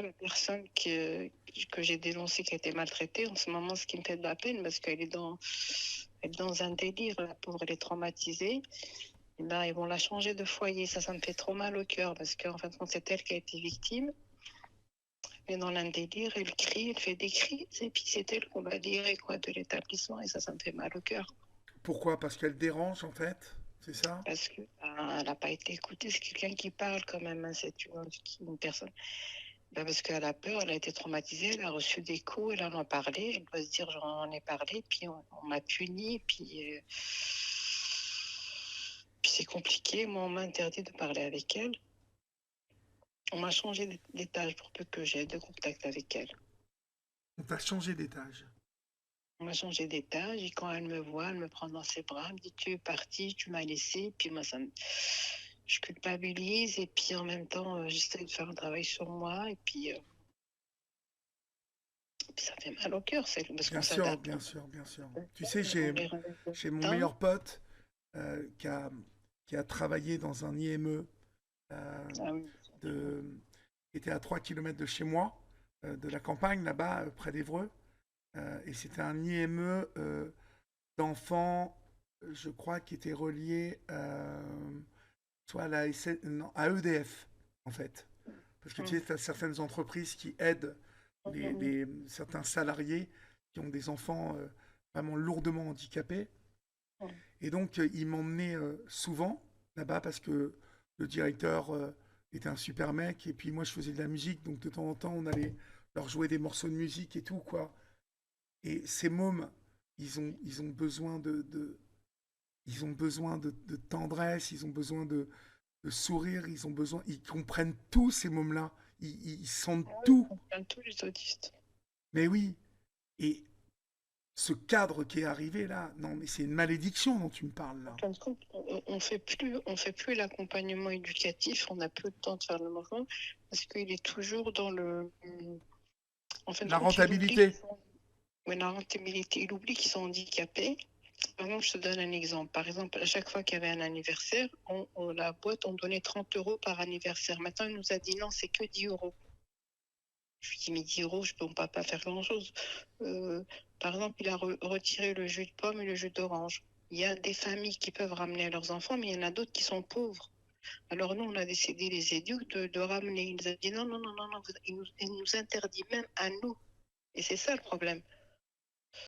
cas, la personne que j'ai dénoncée qui a été maltraitée, en ce moment, ce qui me fait de la peine, parce qu'elle elle est dans un délire, la pauvre, elle est traumatisée. Et ben, ils vont la changer de foyer. Ça me fait trop mal au cœur, parce qu'en fin de compte, c'est elle qui a été victime. Elle est dans un délire, elle crie, elle fait des cris, et puis c'est elle qu'on va virer, quoi, de l'établissement, et ça me fait mal au cœur. Pourquoi? Parce qu'elle dérange en fait, c'est ça? Parce que elle n'a pas été écoutée. C'est quelqu'un qui parle quand même, hein, c'est une personne. Ben, parce qu'elle a peur, elle a été traumatisée, elle a reçu des coups, elle en a parlé, elle doit se dire j'en ai parlé, puis on m'a puni, puis c'est compliqué. Moi, on m'a interdit de parler avec elle. On m'a changé d'étage pour peu que j'ai de contact avec elle. On t'a changé d'étage. On m'a changé d'étage et quand elle me voit, elle me prend dans ses bras, elle me dit tu es parti, tu m'as laissé. Puis moi, je culpabilise et puis en même temps, j'essaie de faire un travail sur moi et puis ça fait mal au cœur, parce qu'on Bien sûr, s'adapte. bien sûr, bien sûr. Tu sais, On les remet j'ai mon dedans. meilleur pote qui qui a travaillé dans un IME euh, Ah oui, de, qui était à 3 kilomètres de chez moi, de la campagne là-bas, près d'Évreux. Et c'était un IME d'enfants, je crois, qui était relié soit à la non, à EDF, en fait. Parce que tu sais, tu as certaines entreprises qui aident certains salariés qui ont des enfants vraiment lourdement handicapés. Et donc, ils m'emmenaient souvent là-bas parce que le directeur était un super mec. Et puis, moi, je faisais de la musique. Donc, de temps en temps, on allait leur jouer des morceaux de musique et tout, quoi. Et ces mômes, ils ont besoin ils ont besoin de tendresse, ils ont besoin de sourire, ils comprennent tout, ces mômes-là. Ils sentent oui, tout. on comprend tous les autistes. Mais oui. Et ce cadre qui est arrivé là, non, mais c'est une malédiction dont tu me parles En là. fin de compte, on fait plus l'accompagnement éducatif, on n'a plus le temps de faire le mouvement parce qu'il est toujours dans en fin de La compte, il oublie rentabilité. la rentabilité, il oublie qu'ils sont handicapés. Par exemple, je te donne un exemple. Par exemple, à chaque fois qu'il y avait un anniversaire, la boîte, on donnait 30 euros par anniversaire. Maintenant, il nous a dit non, c'est que 10 euros. Je lui dis, mais 10 euros, je ne peux pas faire grand-chose. Euh, Par exemple, il a retiré le jus de pomme et le jus d'orange. Il y a des familles qui peuvent ramener leurs enfants, mais il y en a d'autres qui sont pauvres. Alors nous, on a décidé, les éduques, de ramener. Il nous a dit non, non, non, non, non, il nous interdit même à nous. Et c'est ça le problème.